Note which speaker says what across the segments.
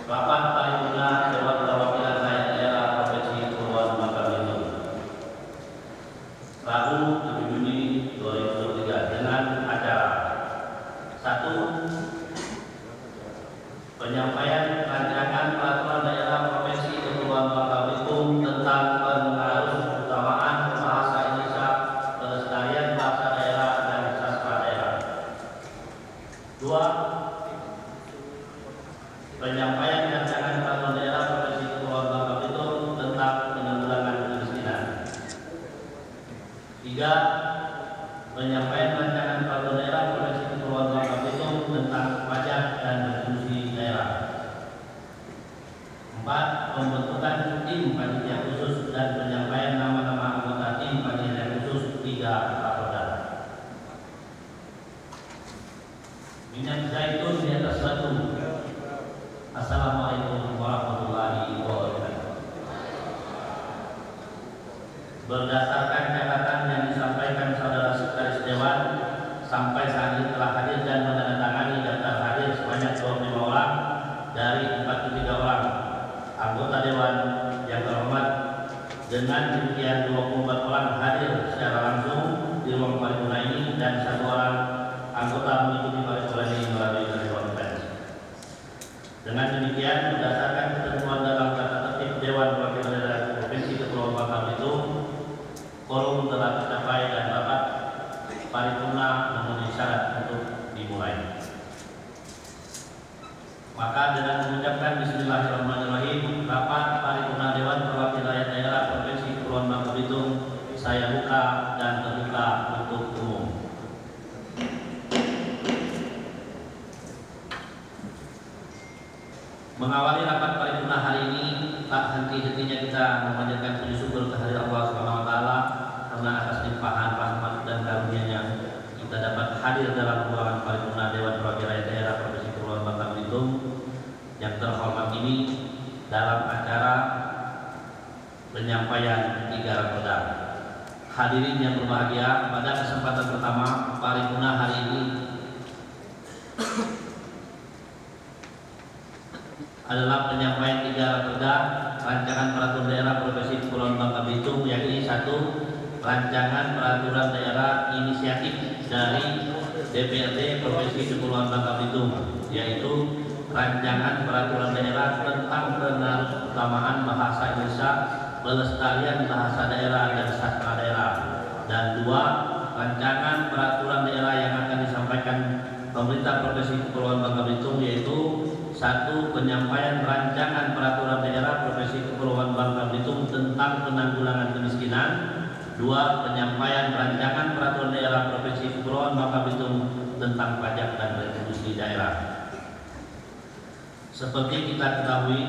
Speaker 1: Rapat Paripurna Dewan Perwakilan Rakyat Daerah Provinsi Kepulauan Bangka Belitung Rabu 7 Juni 2023 dengan acara 1. Penyampaian rancangan peraturan daerah Provinsi Kepulauan Bangka Belitung tentang pengarusutamaan bahasa Indonesia, pelestarian bahasa daerah dan sastra daerah. 2. Penyampaian rancangan peraturan daerah Provinsi Kepulauan Bangka Belitung tentang penanggulangan kemiskinan. 3. Penyampaian rancangan peraturan daerah Provinsi Kepulauan Bangka Belitung tentang pajak dan retribusi daerah. 4. Pembentukan tim panitia khusus dan penyampaian nama-nama anggota tim panitia khusus 3 Kapolda. Minyak zaitun di atas batu. Assalamualaikum warahmatullahi wabarakatuh. Berdasarkan catatan yang disampaikan saudara sekretaris Dewan, sampai saat ini telah hadir dan menandatangani daftar hadir sebanyak 25 orang dari 43 orang anggota Dewan yang terhormat. Dengan demikian 24 orang hadir secara langsung di ruang paripurna ini dan 1 orang anggota mengikuti paripurna ini melalui telepon pers. Dengan demikian, berdasarkan ketentuan dalam tata tertib Dewan Perwakilan Daerah Provinsi Kepulauan Bangka Belitung, quorum telah tercapai dan rapat paripurna memenuhi syarat untuk dimulai. Maka dengan mengucapkan Bismillahirrahmanirrahim, rapat paripurna Dewan Perwakilan Rakyat Daerah Provinsi Kepulauan Bangka Belitung saya buka dan terbuka untuk umum. Mengawali rapat paripurna hari ini, tak henti-hentinya kita memanjatkan puji syukur kehadirat Allah Subhanahu wa taala karena atas limpahan rahmat dan karunia-Nya kita dapat hadir dalam ruangan paripurna Dewan Perwakilan Rakyat Daerah Provinsi Kepulauan Bangka Belitung yang terhormat ini dalam acara penyampaian 3 Raperda. Hadirin yang berbahagia, pada kesempatan pertama paripurna hari ini adalah penyampaian 3 Raperda rancangan peraturan daerah Provinsi Kepulauan Bangka Belitung, yakni 1. Rancangan peraturan daerah inisiatif dari DPRD Provinsi Kepulauan Bangka Belitung, yaitu rancangan peraturan daerah tentang pengarusutamaan bahasa Indonesia, pelestarian bahasa daerah dan sastra daerah. Dan 2. Rancangan peraturan daerah yang akan disampaikan pemerintah Provinsi Kepulauan Bangka Belitung, yaitu 1. Penyampaian rancangan peraturan daerah Provinsi Kepulauan Bangka Belitung tentang penanggulangan kemiskinan. 2. Penyampaian rancangan peraturan daerah Provinsi Kepulauan Bangka Belitung tentang pajak dan retribusi daerah. Seperti kita ketahui,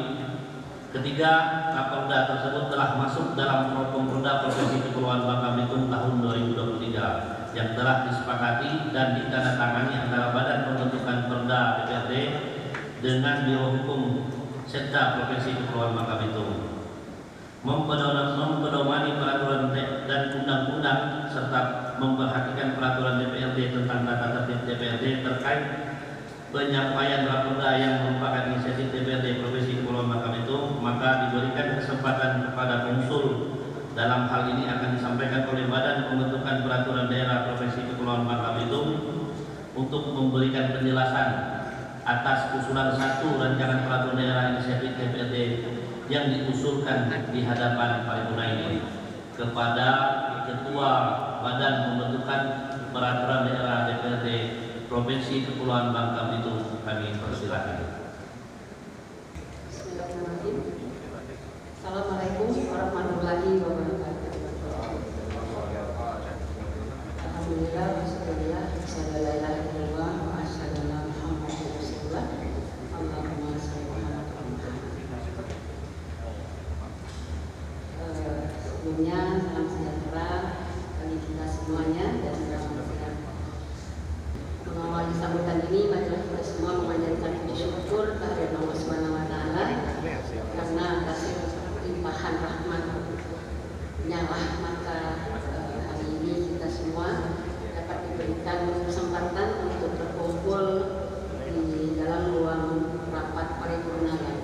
Speaker 1: ketiga Kapolda tersebut telah masuk dalam Propamda Provinsi Kepulauan Bangka Belitung tahun 2023 yang telah disepakati dan ditandatangani antara Badan Pembentukan Perda DPRD dengan Biro Hukum Sekda Provinsi Kepulauan Bangka Belitung, mempedomani peraturan dan undang-undang serta memperhatikan peraturan DPRD tentang tata tertib DPRD terkait penyampaian raperda yang merupakan inisiatif DPRD Provinsi Kepulauan Bangka Belitung. Maka diberikan kesempatan kepada konsul dalam hal ini akan disampaikan oleh Badan Pembentukan Peraturan Daerah Provinsi Kepulauan Bangka Belitung untuk memberikan penjelasan atas usulan 1 rancangan peraturan daerah inisiatif DPRD yang diusulkan di hadapan paripurna ini. Kepada Ketua Badan Pembentukan Peraturan Daerah DPRD Provinsi Kepulauan Bangka Belitung kami persilakan.
Speaker 2: Bismillahirrahmanirrahim. Assalamualaikum warahmatullahi wabarakatuh. Alhamdulillah, wassallallahu wa sallam Muhammadur Rasulullah. Allahumma shalli ala Muhammad. Sebelumnya salam sejahtera bagi kita semuanya dan mengawali sambutan ini, marilah kita semua memanjatkan puji syukur kehadirat Allah Subhanahu wa taala karena atas limpahan rahmat-Nya maka hari ini kita semua dapat diberikan kesempatan untuk berkumpul di dalam ruang rapat paripurna yang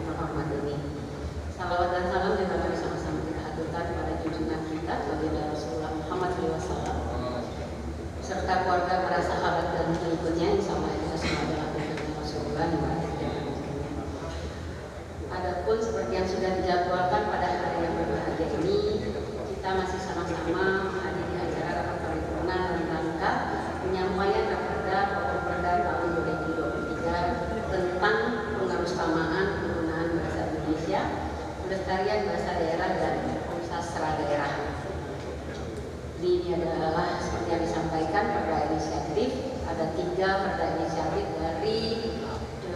Speaker 2: Adapun seperti yang sudah dijadwalkan pada hari yang berbahagia ini, kita masih sama-sama menghadiri acara rapat paripurna dalam rangka penyampaian Raperda Pokok Perda tahun 2023 tentang pengarustamaan penggunaan bahasa Indonesia, pelestarian bahasa daerah dan sastra daerah. Ini adalah seperti yang disampaikan perda inisiatif, ada 3 perda inisiatif dari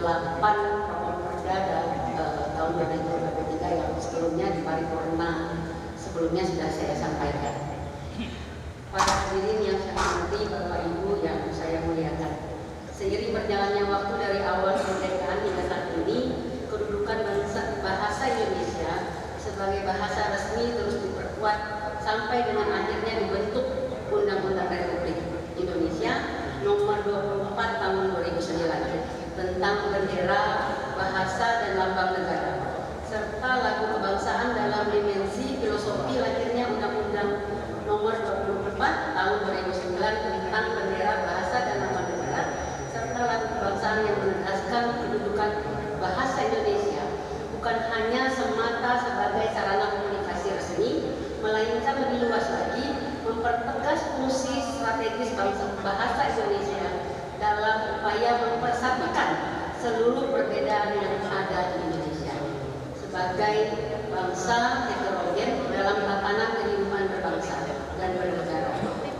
Speaker 2: 8 pokok perda tahun 2023 yang sebelumnya di paripurna sebelumnya sudah saya sampaikan. Para hadirin yang saya hormati, Bapak Ibu yang saya muliakan, seiring berjalannya waktu dari awal kemerdekaan hingga saat ini, kedudukan bahasa Indonesia sebagai bahasa resmi terus diperkuat sampai dengan akhirnya dibentuk Undang-Undang Republik Indonesia Nomor 24 Tahun 2009 tentang bendera, bahasa dan lambang negara, serta lagu kebangsaan dalam dimensi filosofi lahirnya Undang-Undang Nomor 24 Tahun 2009 tentang bendera, bahasa dan lambang negara, serta lagu kebangsaan yang menegaskan kedudukan bahasa Indonesia bukan hanya semata sebagai sarana komunikasi resmi, melainkan lebih luas lagi mempertegas fungsi strategis bahasa Indonesia dalam upaya mempersatukan seluruh perbedaan yang ada di Indonesia sebagai bangsa heterogen dalam tatanan kehidupan berbangsa dan bernegara.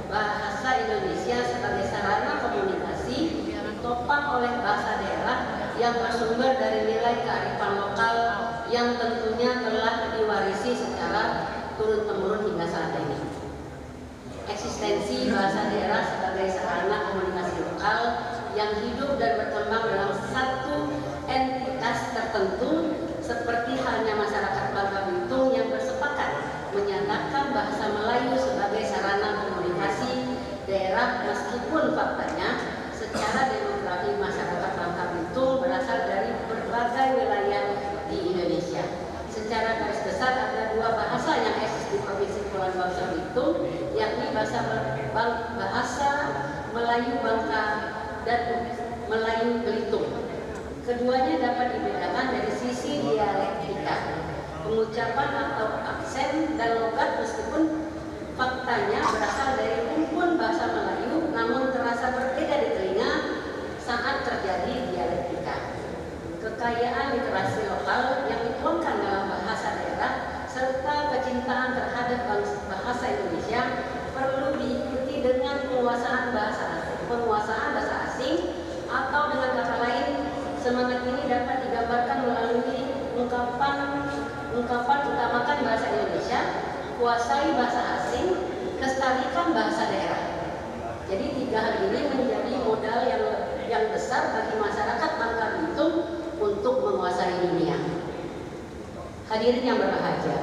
Speaker 2: Bahasa Indonesia sebagai sarana komunikasi ditopang oleh bahasa daerah yang bersumber dari nilai kearifan lokal yang tentunya telah diwarisi secara turun-temurun hingga saat ini. Eksistensi bahasa daerah sebagai sarana komunikasi lokal yang hidup dan berkembang dalam satu entitas tertentu, seperti halnya masyarakat Bangka Belitung yang bersepakat menyatakan bahasa Melayu sebagai sarana komunikasi daerah, meskipun faktanya secara demografi masyarakat Bangka Belitung berasal dari berbagai wilayah di Indonesia. Secara garis besar ada 2 bahasa yang eksis di Provinsi Kepulauan Bangka Belitung, yakni bahasa Melayu Bangka dan Melayu Belitung. Keduanya dapat dibedakan dari sisi dialektika, pengucapan atau aksen dan logat, meskipun faktanya berasal dari rumpun bahasa Melayu, namun terasa berbeda di telinga saat terjadi dialektika. Kekayaan literasi lokal yang dituangkan dalam bahasa daerah serta kecintaan terhadap bahasa Indonesia perlu diikuti dengan penguasaan bahasa asing, atau dengan kata lain, semangat ini dapat digambarkan melalui ungkapan utamakan bahasa Indonesia, kuasai bahasa asing, lestarikan bahasa daerah. Jadi 3 hal ini menjadi modal yang besar bagi masyarakat Bangka Belitung untuk menguasai dunia. Hadirin yang berbahagia,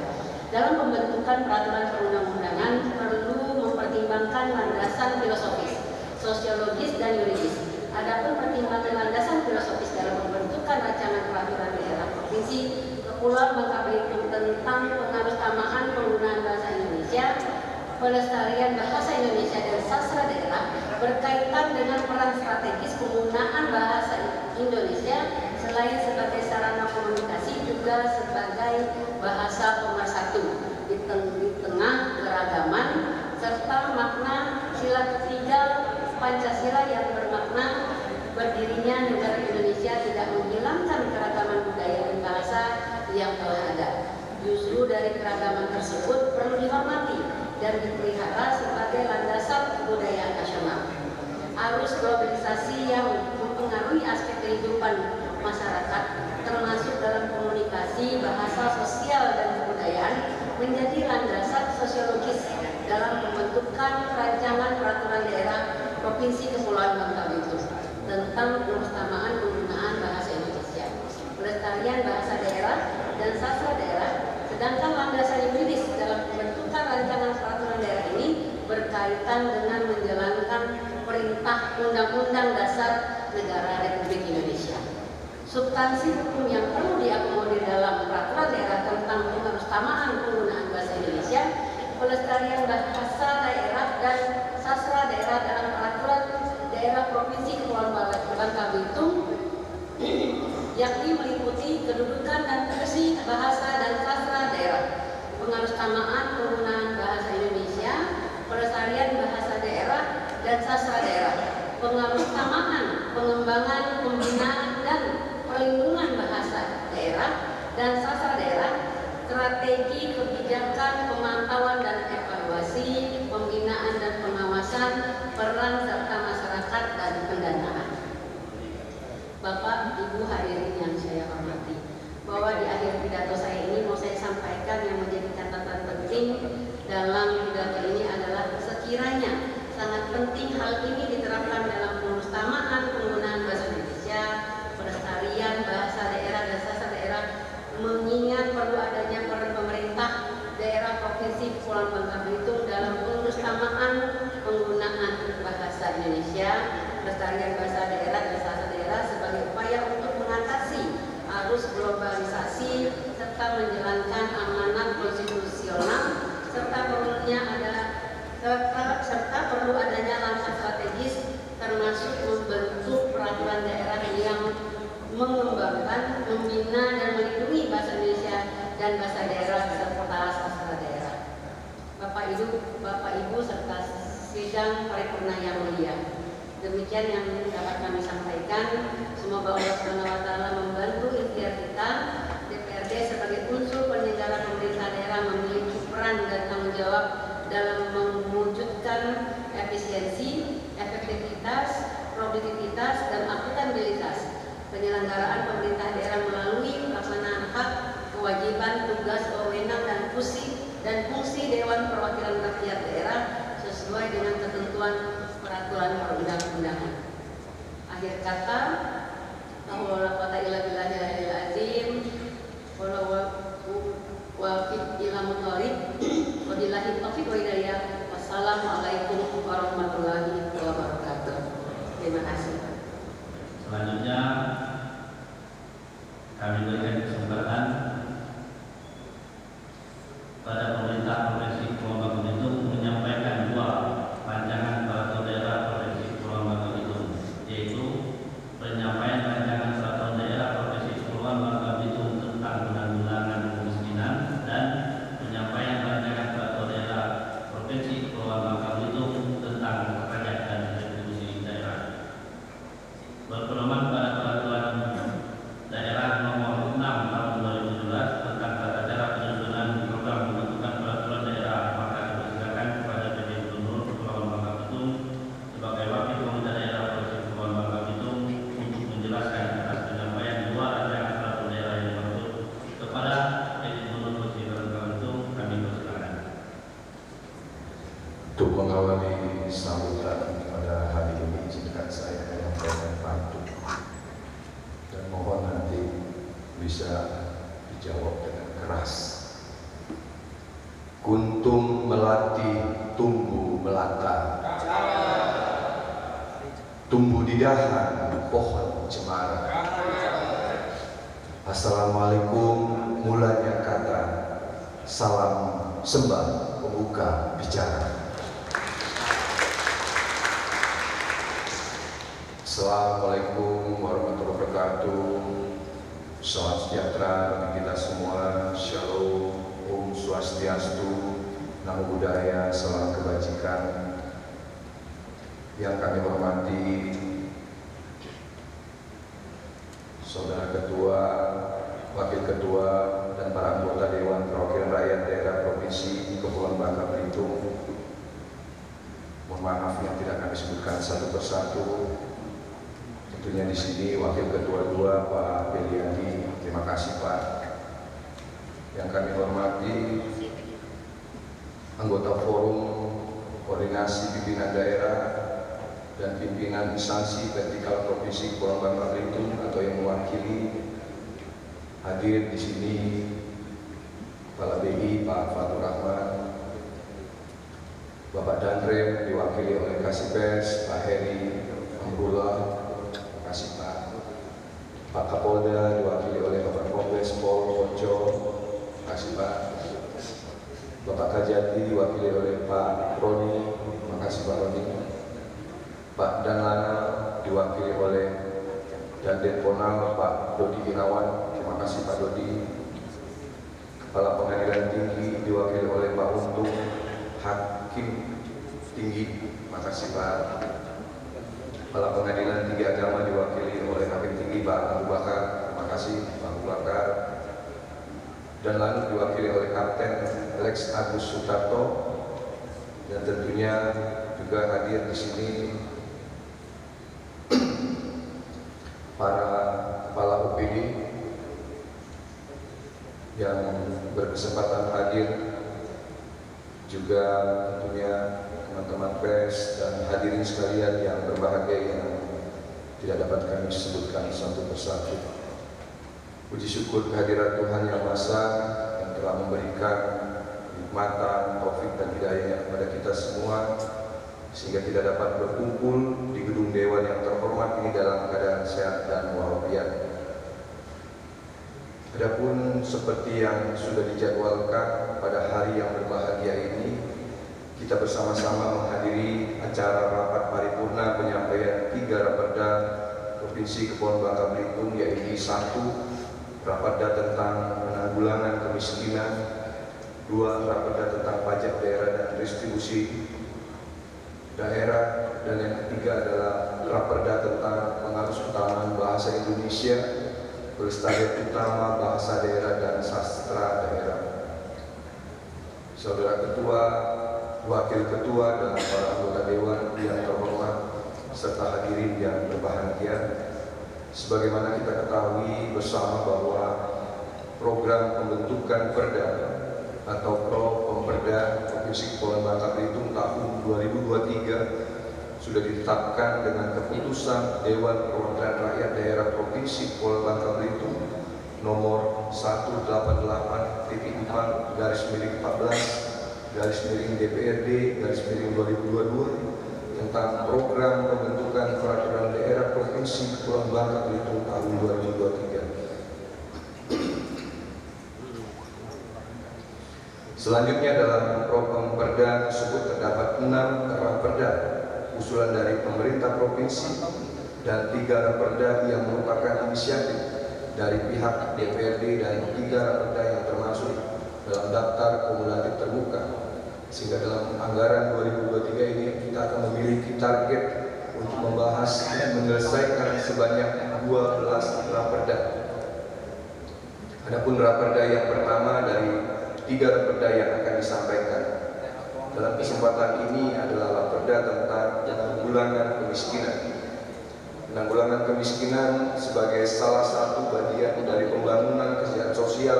Speaker 2: dalam pembentukan peraturan perundang-undangan perlu mempertimbangkan landasan filosofis, sosiologis dan yuridis. Adapun pertimbangan landasan filosofis dalam pembentukan rancangan peraturan daerah Provinsi Kepulauan Bangka Belitung tentang pengarustamaan penggunaan bahasa Indonesia, pelestarian bahasa Indonesia dan sastra daerah berkaitan dengan peran strategis penggunaan bahasa Indonesia selain sebagai sarana komunikasi juga sebagai bahasa pemersatu di tengah keragaman, serta makna sila ketiga Pancasila yang bermakna berdirinya negara Indonesia tidak menghilangkan keragaman budaya dan bahasa yang telah ada. Justru dari keragaman tersebut perlu dihormati dan dipelihara sebagai landasan kebudayaan nasional. Arus globalisasi yang mempengaruhi aspek kehidupan masyarakat, termasuk dalam komunikasi, bahasa, sosial, dan kebudayaan, menjadi landasan sosiologis dalam pembentukan rancangan peraturan daerah Provinsi Kepulauan Bangka Belitung tentang keutamaan penggunaan bahasa Indonesia, pelestarian bahasa daerah dan sastra daerah. Sedangkan landasan yuridis dalam pembentukan rancangan peraturan daerah ini berkaitan dengan menjalankan perintah Undang-Undang Dasar Negara Republik Indonesia. Substansi hukum yang perlu diakomodir dalam peraturan daerah tentang pengarustamaan penggunaan bahasa Indonesia, pelestarian bahasa daerah dan sastra daerah dalam peraturan daerah Provinsi Kepulauan Bangka Belitung yakni meliputi kedudukan dan fungsi bahasa dan sastra daerah, pengarusutamaan penggunaan bahasa Indonesia, pelestarian bahasa daerah dan sastra daerah, pengarusutamaan pengembangan, pembinaan dan perlindungan bahasa daerah dan sastra daerah, strategi kebijakan pemantauan dan evaluasi, pembinaan dan pengawasan, peran serta masyarakat dan pendanaan. Bapak, Ibu hadirin yang saya hormati, bahwa di akhir pidato saya ini mau saya sampaikan yang menjadi catatan penting dalam pidato ini adalah sekiranya sangat penting hal ini diterapkan dalam pengutamaan penggunaan bahasa Indonesia, pelestarian bahasa daerah dan sastra daerah, mengingat perlu adanya peran pemerintah daerah Provinsi Kepulauan Bangka Belitung dalam pengutamaan penggunaan bahasa Indonesia, pelestarian bahasa daerah dan sastra daerah sebagai upaya untuk mengatasi arus globalisasi serta menjalankan amanat konstitusional serta perlu adanya langkah strategis termasuk membentuk peraturan daerah yang mengembangkan, membina dan melindungi bahasa Indonesia dan bahasa daerah serta sastra daerah. Bapak Ibu serta sidang paripurna yang mulia, demikian yang dapat kami sampaikan. Semoga Allah SWT membantu ikhtiar kita. DPRD sebagai unsur penyelenggara pemerintah daerah memiliki peran dan tanggung jawab dalam mewujudkan efisiensi, efektivitas, produktivitas, dan akuntabilitas penyelenggaraan pemerintah daerah melalui pelaksanaan hak, kewajiban, tugas, wewenang, dan fungsi Dewan Perwakilan Rakyat Daerah sesuai dengan ketentuan peraturan perundang-undangan. Akhir kata, la quwwata illa billahil azim, wabillahi taufiq wa hidayah. Wassalamualaikum warahmatullahi wabarakatuh. Terima kasih.
Speaker 1: Selanjutnya kami berikan kesempatan pada pemerintah Provinsi Kepulauan Bangka Belitung menyampaikan dua rancangan peraturan daerah Provinsi Kepulauan Bangka Belitung, yaitu penyampaian rancangan peraturan daerah Provinsi Kepulauan Bangka Belitung tentang penanggulangan kemiskinan dan penyampaian rancangan peraturan daerah Provinsi Kepulauan Bangka Belitung tentang pajak dan retribusi daerah. Berpedoman pada peraturan daerah nomor 6 tahun 2017 tentang tata cara penyusunan program pembentukan peraturan daerah, maka dipersilakan kepada PJ Gubernur Kepulauan Bangka Belitung sebagai wakil pemerintah daerah Provinsi Kepulauan Bangka Belitung untuk menjelaskan atas penyampaian dua rancangan peraturan daerah yang dimaksud kepada PJ Gubernur Provinsi Bangka Belitung. Kami persilakan.
Speaker 3: Untuk mengawali sambutan pada hari ini, izinkan saya menyampaikan pantun dan mohon nanti bisa dijawab dengan keras. Kuntum melati tumbuh melata, tumbuh di dahan pohon cemara. Assalamualaikum mulanya kata, salam sembah pembuka bicara. Assalamualaikum warahmatullahi wabarakatuh. Salam sejahtera bagi kita semua. Shalom, Om Swastiastu, Namo Buddhaya, salam kebajikan. Yang kami hormati Saudara Ketua, Wakil Ketua, dan para anggota Dewan Perwakilan Rakyat Daerah Provinsi Kepulauan Bangka Belitung. Mohon maaf yang tidak kami sebutkan satu persatu. Tentunya di sini Wakil Ketua 2 Pak Beliandi, terima kasih Pak. Yang kami hormati anggota Forum Koordinasi Pimpinan Daerah dan Pimpinan Instansi Vertikal Provinsi Kepulauan Bangka Belitung atau yang mewakili hadir di sini, Kepala BI Pak Fatur Rahman, Bapak Danrem diwakili oleh Kasipes Pak Heri Amrullah. Kasih Pak Kapolda diwakili oleh Bapak Kombes Pol Poco, kasih Pak. Bapak Kajati diwakili oleh Pak Roni, terima kasih Pak Roni. Pak Danlana diwakili oleh Danjen Ponal Pak Dodi Irawan, terima kasih Pak Dodi. Kepala Pengadilan Tinggi diwakili oleh Pak Untung, Hakim Tinggi. Terima kasih Pak. Kepala Pengadilan Tinggi Agama diwakili oleh Hakim Tinggi Pak Abu Bakar. Terima kasih Pak Abu Bakar. Dan lalu diwakili oleh Kapten Lex Agus Sutarto. Dan tentunya juga hadir di sini para kepala OPD yang berkesempatan hadir, juga tentunya teman-teman pers dan hadirin sekalian yang berbahagia yang tidak dapat kami sebutkan satu persatu. Puji syukur kehadirat Tuhan Yang Maha Esa yang telah memberikan nikmatan, taufik dan hidayahnya kepada kita semua, sehingga kita dapat berkumpul di gedung Dewan yang terhormat ini dalam keadaan sehat dan walafiat. Adapun seperti yang sudah dijadwalkan pada hari yang berbahagia ini, kita bersama-sama menghadiri acara rapat paripurna penyampaian 3 Raperda Provinsi Kepulauan Bangka Belitung, yaitu 1. Raperda tentang penanggulangan kemiskinan, 2. Raperda tentang pajak daerah dan distribusi daerah, dan yang ketiga adalah Raperda tentang pengarus utamaan bahasa Indonesia, pelestarian utama bahasa daerah dan sastra daerah. Saudara Ketua, Wakil Ketua, dan para anggota Dewan yang terhormat serta hadirin yang berbahagia, sebagaimana kita ketahui bersama bahwa program pembentukan Perda atau Pemperda Provinsi Kepulauan Bangka Belitung tahun 2023 sudah ditetapkan dengan keputusan Dewan Perwakilan Rakyat Daerah Provinsi Kepulauan Bangka Belitung nomor 188-14/DPRD/2022 tentang program pembentukan peraturan daerah Provinsi Kepulauan Bangka Belitung tahun 2023. Selanjutnya dalam program perda tersebut terdapat 6 raperda usulan dari pemerintah provinsi dan 3 raperda yang merupakan inisiatif dari pihak DPRD dan 3 raperda yang termasuk dalam daftar kumulatif terbuka. Sehingga dalam anggaran 2023 ini kita akan memiliki target untuk membahas dan menyelesaikan sebanyak 12 raperda. Adapun raperda yang pertama dari 3 raperda yang akan disampaikan dalam kesempatan ini adalah raperda tentang penanggulangan kemiskinan. Penanggulangan kemiskinan sebagai salah satu bagian dari pembangunan kesejahteraan sosial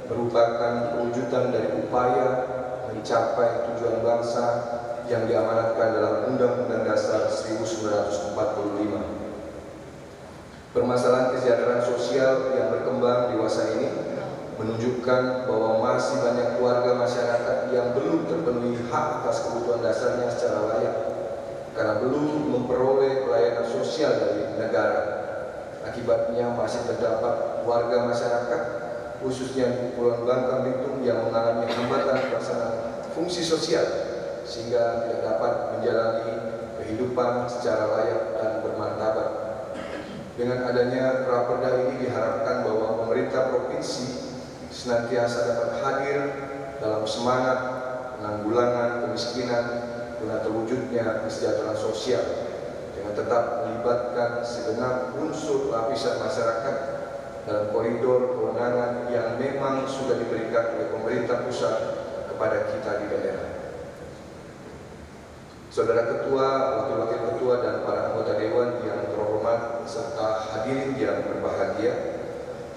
Speaker 3: merupakan perwujudan dari upaya mencapai tujuan bangsa yang diamanatkan dalam Undang-Undang Dasar 1945. Permasalahan kesejahteraan sosial yang berkembang di masa ini menunjukkan bahwa masih banyak keluarga masyarakat yang belum terpenuhi hak atas kebutuhan dasarnya secara layak karena belum memperoleh pelayanan sosial dari negara. Akibatnya masih terdapat warga masyarakat khususnya di Kepulauan Bangka Belitung yang mengalami hambatan pelaksanaan fungsi sosial sehingga tidak dapat menjalani kehidupan secara layak dan bermartabat. Dengan adanya raperda ini diharapkan bahwa pemerintah provinsi senantiasa dapat hadir dalam semangat penanggulangan kemiskinan guna terwujudnya kesejahteraan sosial dengan tetap melibatkan segenap unsur lapisan masyarakat dalam koridor kewenangan yang memang sudah diberikan oleh pemerintah pusat kepada kita di daerah. Saudara Ketua, Wakil-Wakil Ketua, dan para anggota Dewan yang terhormat serta hadirin yang berbahagia,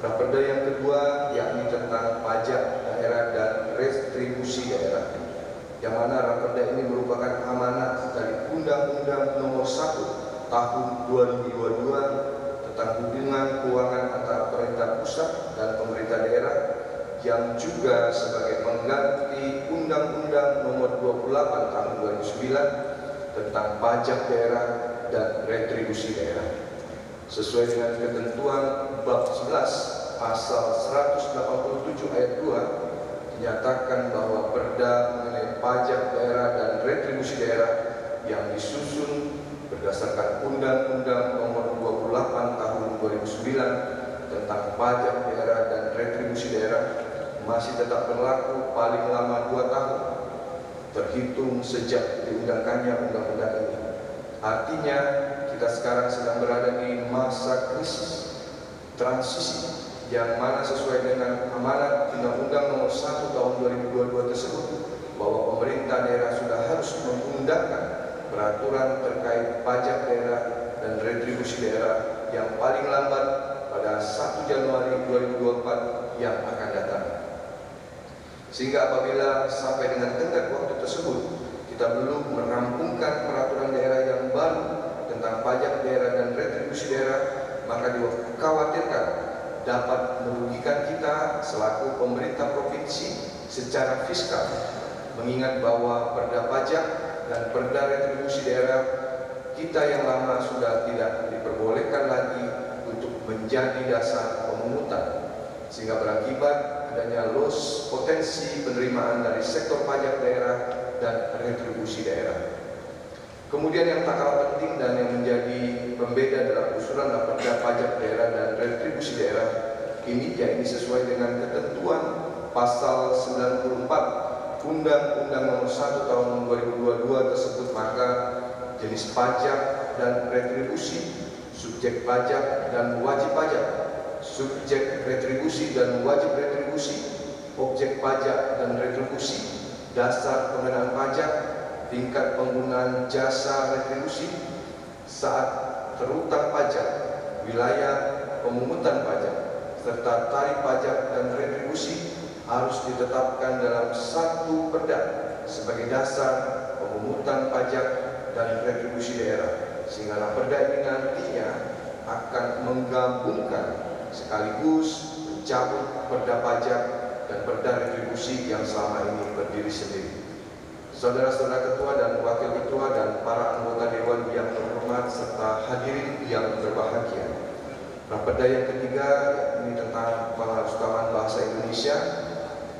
Speaker 3: raperda yang kedua yakni tentang pajak daerah dan retribusi daerah, yang mana raperda ini merupakan amanat dari Undang-Undang Nomor 1 Tahun 2022 tentang hubungan keuangan antara pemerintah pusat dan pemerintah daerah, yang juga sebagai pengganti Undang-Undang Nomor 28 Tahun 2009 tentang pajak daerah dan retribusi daerah. Sesuai dengan ketentuan bab 11 pasal 187 ayat 2 dinyatakan bahwa perda mengenai pajak daerah dan retribusi daerah yang disusun berdasarkan Undang-Undang Nomor 28 Tahun 2009 tentang pajak daerah dan retribusi daerah masih tetap berlaku paling lama 2 tahun terhitung sejak diundangkannya undang-undang ini. Artinya kita sekarang sedang berada di masa krisis transisi yang mana sesuai dengan amanat Undang-Undang Nomor 1 Tahun 2022 tersebut bahwa pemerintah daerah sudah harus mengundangkan peraturan terkait pajak daerah dan retribusi daerah yang paling lambat pada 1 Januari 2024 yang akan datang. Sehingga apabila sampai dengan tenggat waktu tersebut kita belum merampungkan peraturan daerah yang baru tentang pajak daerah dan retribusi daerah, maka dikhawatirkan dapat merugikan kita selaku pemerintah provinsi secara fiskal, mengingat bahwa perda pajak dan perda retribusi daerah kita yang lama sudah tidak diperbolehkan lagi untuk menjadi dasar pemungutan, sehingga berakibat adanya loss potensi penerimaan dari sektor pajak daerah dan retribusi daerah. Kemudian yang tak kalah penting dan yang menjadi pembeda dalam usulan perda pajak daerah dan retribusi daerah ini, yaitu sesuai dengan ketentuan pasal 94 Undang-Undang Nomor 1 Tahun 2022 tersebut, maka jenis pajak dan retribusi, subjek pajak dan wajib pajak, subjek retribusi dan wajib retribusi, objek pajak dan retribusi, dasar pengenaan pajak, tingkat penggunaan jasa retribusi, saat terutang pajak, wilayah pemungutan pajak, serta tarif pajak dan retribusi harus ditetapkan dalam satu perda sebagai dasar pemungutan pajak dan retribusi daerah, sehingga perda ini nantinya akan menggabungkan sekaligus mencabut perda pajak dan perda retribusi yang selama ini berdiri sendiri. Saudara-saudara ketua dan wakil ketua dan para anggota dewan yang terhormat serta hadirin yang berbahagia, perda yang ketiga ini tentang pengharusutamaan bahasa Indonesia,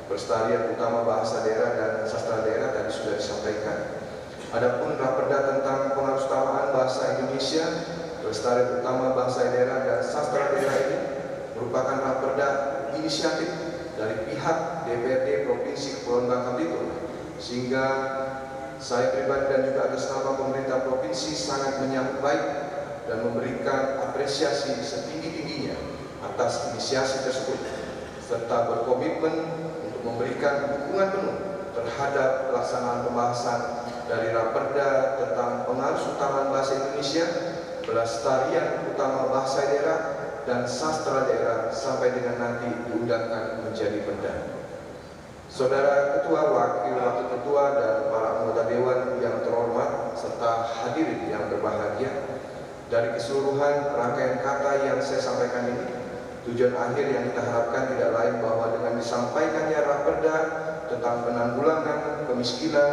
Speaker 3: pelestarian utama bahasa daerah dan sastra daerah tadi sudah disampaikan. Adapun raperda tentang pengharusutamaan bahasa Indonesia, pelestarian utama bahasa daerah dan sastra daerah ini merupakan raperda inisiatif dari pihak DPRD Provinsi Kepulauan Bangka Belitung, sehingga saya pribadi dan juga atas nama pemerintah provinsi sangat menyambut baik dan memberikan apresiasi setinggi-tingginya atas inisiasi tersebut, serta berkomitmen untuk memberikan dukungan penuh terhadap pelaksanaan pembahasan dari raperda tentang pengharusutamaan bahasa Indonesia, pelestarian utama bahasa daerah dan sastra daerah sampai dengan nanti diundangkan menjadi perda. Saudara ketua, wakil ketua dan para anggota dewan yang terhormat serta hadirin yang berbahagia, dari keseluruhan rangkaian kata yang saya sampaikan ini, tujuan akhir yang kita harapkan tidak lain bahwa dengan disampaikannya raperda tentang penanggulangan kemiskinan,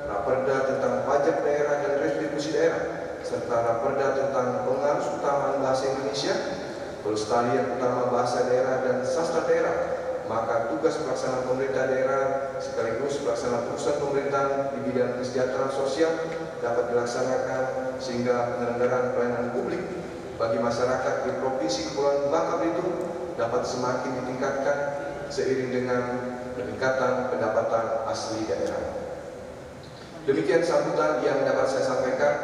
Speaker 3: raperda tentang pajak daerah dan retribusi daerah, serta raperda tentang pengharusutamaan bahasa Indonesia, pelestarian utama bahasa daerah dan sastra daerah, maka tugas pelaksanaan pemerintah daerah sekaligus pelaksanaan urusan pemerintah di bidang kesejahteraan sosial dapat dilaksanakan sehingga penyelenggaraan pelayanan publik bagi masyarakat di Provinsi Kepulauan Bangka Belitung dapat semakin ditingkatkan seiring dengan peningkatan pendapatan asli daerah. Demikian sambutan yang dapat saya sampaikan.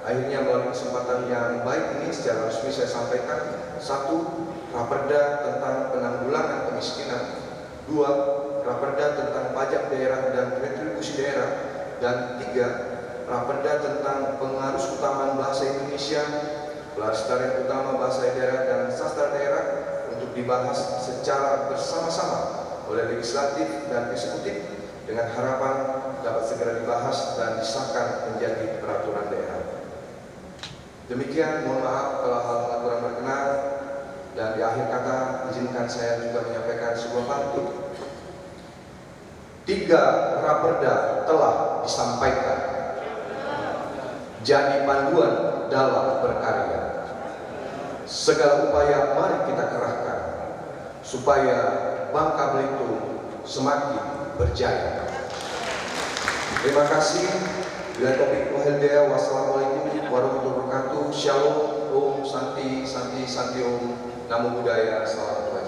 Speaker 3: Akhirnya melalui kesempatan yang baik ini secara resmi saya sampaikan: 1. Raperda tentang penanggulangan kemiskinan, 2. Raperda tentang pajak daerah dan retribusi daerah, dan 3. Raperda tentang pengharusutamaan bahasa Indonesia, pelestarian utama bahasa daerah dan sastra daerah untuk dibahas secara bersama-sama oleh legislatif dan eksekutif dengan harapan dapat segera dibahas dan disahkan menjadi peraturan daerah. Demikian, mohon maaf kalau hal-hal kurang berkenan, dan di akhir kata izinkan saya juga menyampaikan sebuah pantun. 3 raperda telah disampaikan, jadi panduan dalam berkarya. Segala upaya mari kita kerahkan supaya Bangka Belitung semakin berjaya. Terima kasih. Bila topik wahidaya, wassalamualaikum warahmatullahi wabarakatuh. Shalom, Om Santi, Santi, Santi Om. Namo Buddhaya, salam kebajikan.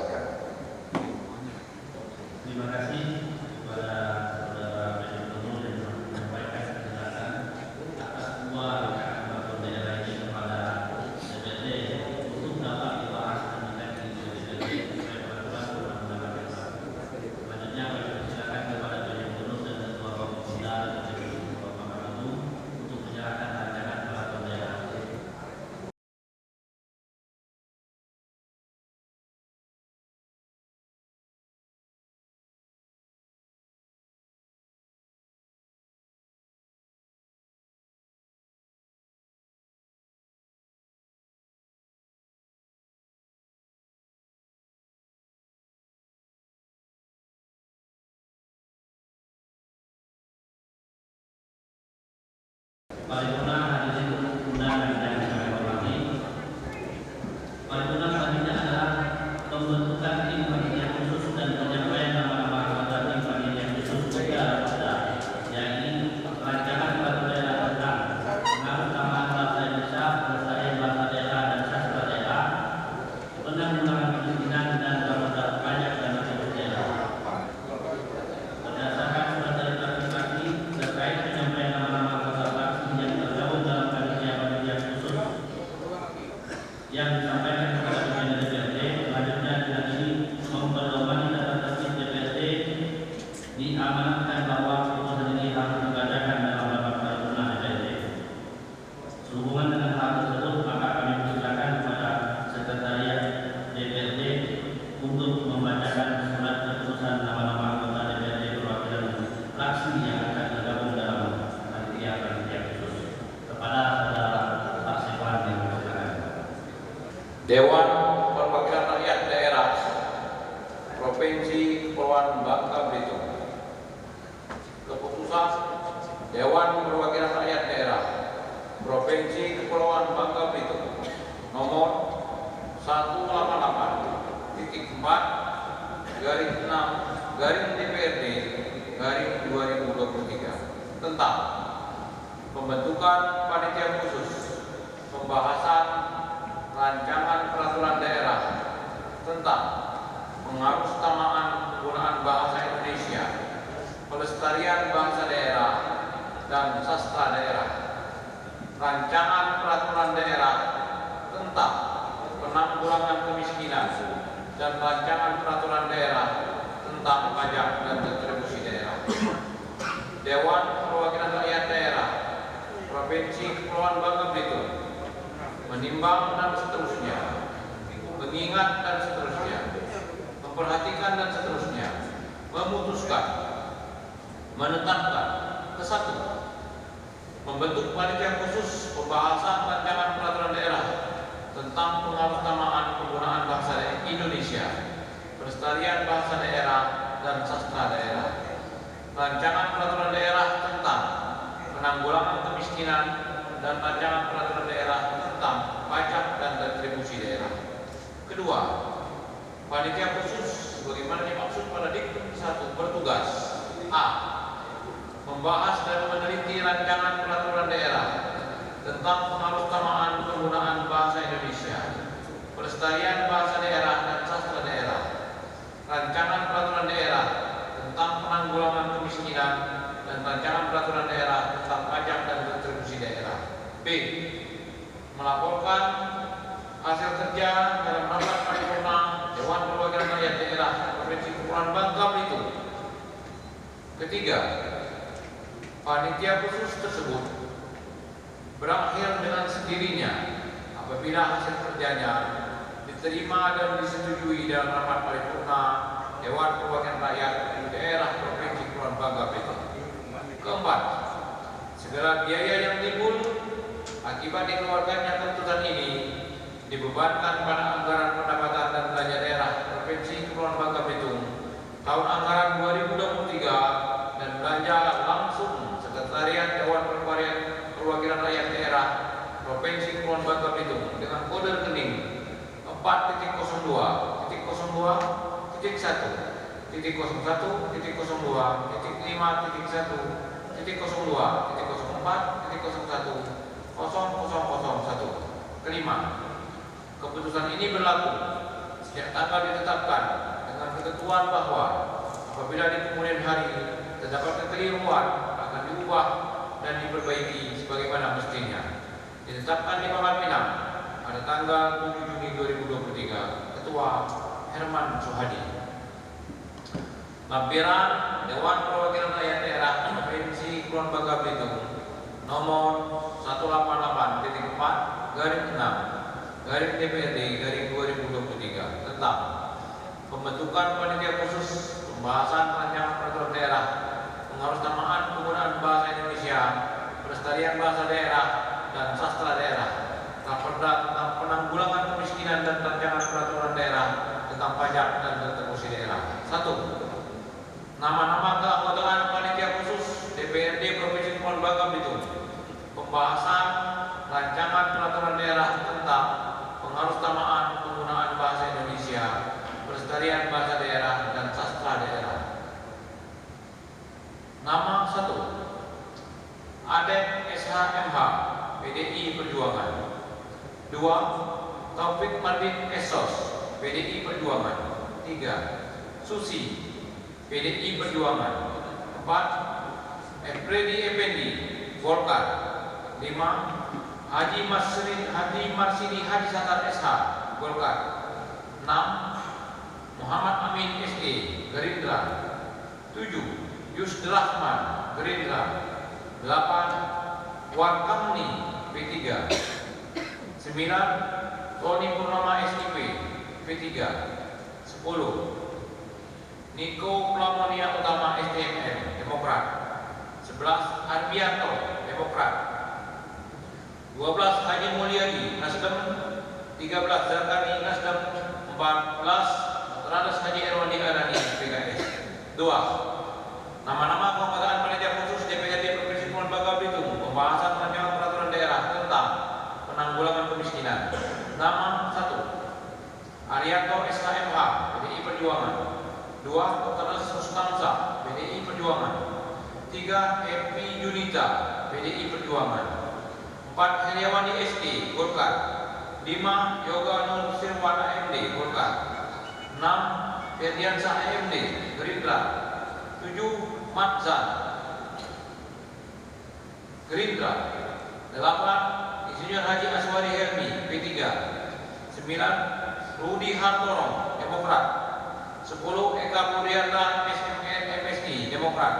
Speaker 1: Paripurna hadirin undangan yang kami hormati. Paripurna selanjutnya adalah pembentukan tim panitia khusus dan penyampaian nama-nama anggota tim panitia khusus negara pada yakni rancangan peraturan daerah tentang pengutamaan bahasa Indonesia, pelestarian bahasa daerah dan sastra daerah, penanggulangan kemiskinan dan penghutang pajak dan retribusi daerah. Berdasarkan surat dari fraksi terkait penyampaian nama-nama anggota fraksi yang tergabung dalam panitia khusus yang disampaikan kepada pimpinan DPRD, selanjutnya dengan ini memperdomani tata tertib DPRD diamanatkan bahwa keputusan ini harus dibacakan dalam rapat paripurna DPRD. Sehubungan dengan hal tersebut, maka kami persilakan kepada sekretariat DPRD untuk membacakan surat keputusan nama-nama anggota DPRD perwakilan fraksi yang akan tergabung dalam panitia khusus. Kepada saudara Pak Sekwan yang bersilakan.
Speaker 3: Dewan Perwakilan Rakyat Daerah Provinsi Kepulauan Bangka Belitung. Keputusan Dewan Perwakilan Rakyat Daerah Provinsi Kepulauan Bangka Belitung nomor 188/6/DPRD/2023 tentang pembentukan panitia khusus pembahasan rancangan peraturan daerah tentang pengharusutamaan penggunaan bahasa Indonesia, pelestarian bahasa daerah dan sastra daerah, rancangan peraturan daerah tentang penanggulangan kemiskinan dan rancangan peraturan daerah tentang pajak dan retribusi daerah. Dewan Perwakilan Rakyat Daerah Provinsi Kepulauan Bangka Belitung menimbang dan seterusnya, mengingat dan seterusnya, memperhatikan dan seterusnya, memutuskan, menetapkan ke-1, membentuk panitia khusus pembahasan rancangan peraturan daerah tentang pengharusutamaan penggunaan bahasa Indonesia, pelestarian bahasa daerah dan sastra daerah, rancangan peraturan daerah tentang penanggulangan kemiskinan dan rancangan peraturan daerah tentang pajak dan retribusi daerah. Kedua, panitia khusus sebagaimana dimaksud pada diktum 1 bertugas: A. Membahas dan meneliti rancangan peraturan daerah tentang pengharusutamaan penggunaan bahasa Indonesia, pelestarian bahasa daerah dan sastra daerah, rancangan peraturan daerah tentang penanggulangan kemiskinan dan rancangan peraturan daerah tentang pajak dan retribusi daerah. B. Melaporkan hasil kerja dalam rapat paripurna Dewan Perwakilan Rakyat Daerah Provinsi Kepulauan Bangka Belitung. Ketiga, panitia khusus tersebut berakhir dengan sendirinya apabila hasil kerjanya diterima dan disetujui dalam rapat paripurna Dewan Perwakilan Rakyat Daerah Provinsi Kepulauan Bangka Belitung. Keempat, segala biaya yang timbul akibat dikeluarkannya keputusan ini dibebankan pada anggaran pendapatan dan belanja daerah Provinsi Kepulauan Bangka Belitung tahun anggaran 2023 dan belanja langsung Sekretariat Dewan Perwakilan Rakyat Daerah Provinsi Kepulauan Bangka Belitung dengan kode rekening 4.01.01.01.04.01.001. Kelima, keputusan ini berlaku sejak tanggal ditetapkan dengan ketentuan bahwa apabila di kemudian hari terdapat kekeliruan akan diubah dan diperbaiki sebagaimana mestinya. Ditetapkan di Pangkat Pinang pada tanggal 7 Juni 2023. Ketua Herman Suhadi. Lampiran Dewan Perwakilan Rakyat Daerah Provinsi Kepulauan Bangka Belitung nomor 188/6/DPRD/2023 tentang pembentukan panitia khusus pembahasan rancangan peraturan daerah pengharusutamaan penggunaan bahasa Indonesia, pelestarian bahasa daerah dan sastra daerah, Raperda tentang penanggulangan kemiskinan dan rancangan peraturan daerah tentang pajak dan retribusi daerah. 1. Nama-nama keanggotaan panitia khusus DPRD Provinsi Kepulauan Bangka Belitung. Pembahasan
Speaker 4: Pelestarian Bahasa Daerah dan Sastra Daerah. Nama 1. Adep SHMH PDI Perjuangan. 2. Taufik Mardin Esos PDI Perjuangan. 3. Susi PDI Perjuangan. 4. Efredi Effendi Golkar. 5. Haji Marsidi Haji Satar SH Golkar. 6. Muhammad Amin SE Gerindra. 7. Yusdil Rahman Gerindra. 8. Warkamni P3. 9. Tony Purnama SIP P3. 10. Niko Plamonia Utama SDMN Demokrat. 11. Arbianto Demokrat. 12. Haji Mulyadi Nasdem. 13. Zarkani Nasdem. 14. Radas Haji Erwandi Adani PKS. 2. Nama-nama keanggotaan panitia khusus DPRD Provinsi Kepulauan Bangka Belitung, pembahasan rancangan peraturan daerah tentang penanggulangan kemiskinan. Nama 1. Arianto SHMH PDI Perjuangan. 2. Dr. Sustansa PDI Perjuangan. 3. Epi Yunita PDI Perjuangan. 4. Heriawani SE Golkar. 5. Yoga Nur Sirwan AMD Golkar. 6. Ferdiansyah AMD Gerindra. 7. Matzan Gerindra. 8. Insinyur Haji Aswari Helmi P3. 9. Rudi Hartono Demokrat. 10. Eka Purianda SMN MSI Demokrat.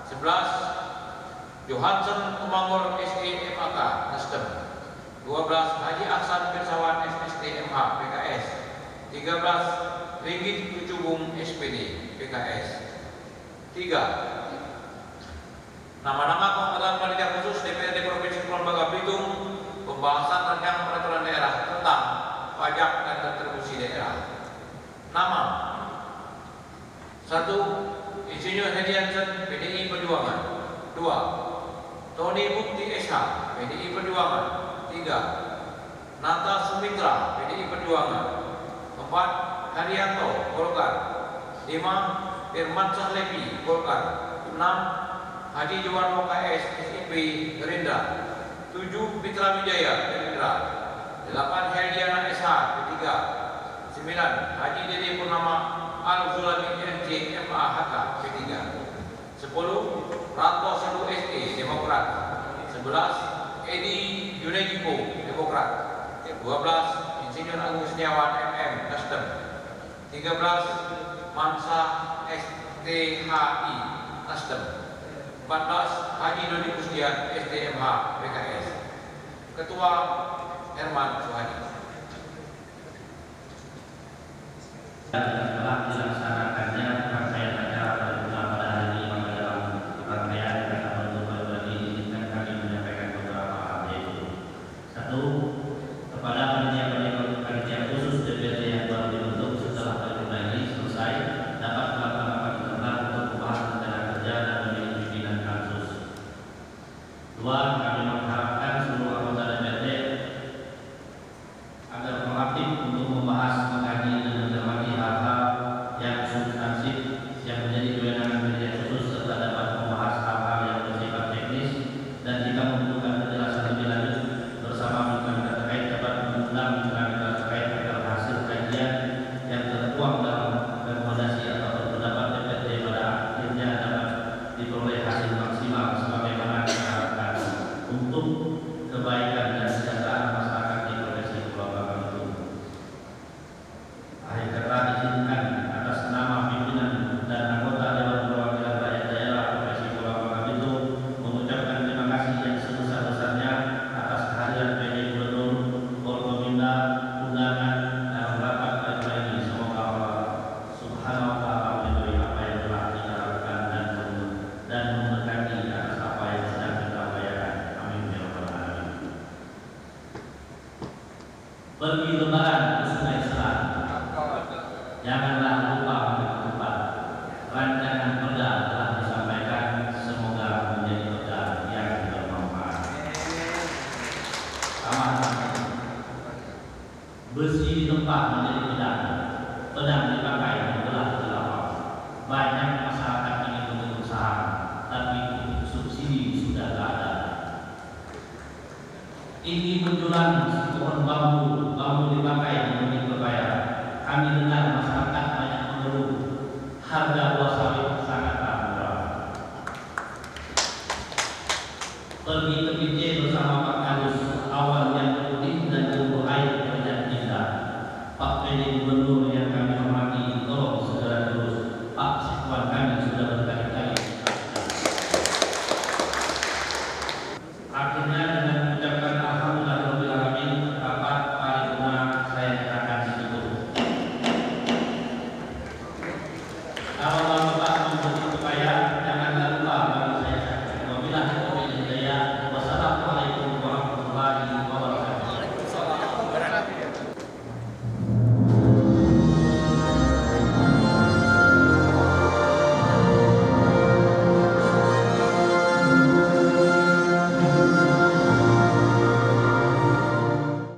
Speaker 4: 11. Johansson Tumangor SE MAK Nasdem. 12. Haji Ahsan Pirsawan SST MH PKS. 13. Ringgit Tucubung SPD PKS. 3. Nama-nama keanggotaan panitia khusus DPRD Provinsi Kepulauan Bangka Belitung, pembahasan rancangan peraturan daerah tentang pajak dan retribusi daerah. Nama 1. Insinyur Hediansen PDI Perjuangan. 2. Tony Bukti SH PDI Perjuangan. 3. Nata Sumitra PDI Perjuangan. 4. Haryanto Golkar. 5. Firman Sahlevi Golkar. 6. Haji Juwarno KS SIP Gerindra. 7. Fitra Wijaya Gerindra. 8. Heldiana SH P3. 9. Haji Dede Purnama Al Zulami NJ MAHK P3. 10. Ranto Seru SE Demokrat. 11. Edi Yunegipo Demokrat. 12. Insinyur Agus Setiawan MM Nasdem. 13. Mansa STHI Nasdem. 14. Haji Dodi Kusdian SDMH PKS. Ketua Herman Suhadi.
Speaker 1: Telah dilaksanakannya rangkaian acara paripurna pada hari ini, maka dalam rangkaian kata penutup ini izinkan kami menyampaikan beberapa hal, yaitu 1. Kepada panitia khusus DPRD yang baru dibentuk setelah paripurna ini selesai, dapat melakukan rapat internal untuk membahas rencana kerja dan memilih pimpinan pansus. 2. Kami mengharapkan seluruh anggota DPRD agar proaktif untuk membahas, mengkaji dan mencermati hal-hal yang substansif yang menjadi kewenangan panitia khusus, serta dapat membahas hal-hal yang bersifat teknis, dan jika membutuhkan penjelasan lebih lanjut bersama mitra terkait dapat mengundang mitra terkait agar hasil kajian yang tertuang dalam rekomendasi atau pendapat DPRD pada akhirnya dapat diperoleh hasil maksimal sebagaimana diharapkan untuk kebaikan dan kesejahteraan masyarakat di Provinsi Kepulauan Bangka Belitung. Akhir kata, izinkan atas nama pimpinan dan anggota Dewan Perwakilan Rakyat Daerah Provinsi Kepulauan Bangka Belitung mengucapkan terima kasih yang sebesar-besarnya atas kehadiran PJ Gubernur, Forkominda, undangan dalam rapat paripurna ini. Semoga Allah Subhanahu wa Ta'ala melindungi apa yang telah kita lakukan dan memberkati atas apa yang sedang kita upayakan. Amin ya rabbal alamin. Pergi lebaran ke Sungai Selat, janganlah lupa untuk tempat. Rancangan perda telah disampaikan, semoga menjadi perda yang bermanfaat. Besi di tempat menjadi pedang, pedang di bambu dipakai untuk berbayar. Kami dengar masyarakat banyak mengeluh harga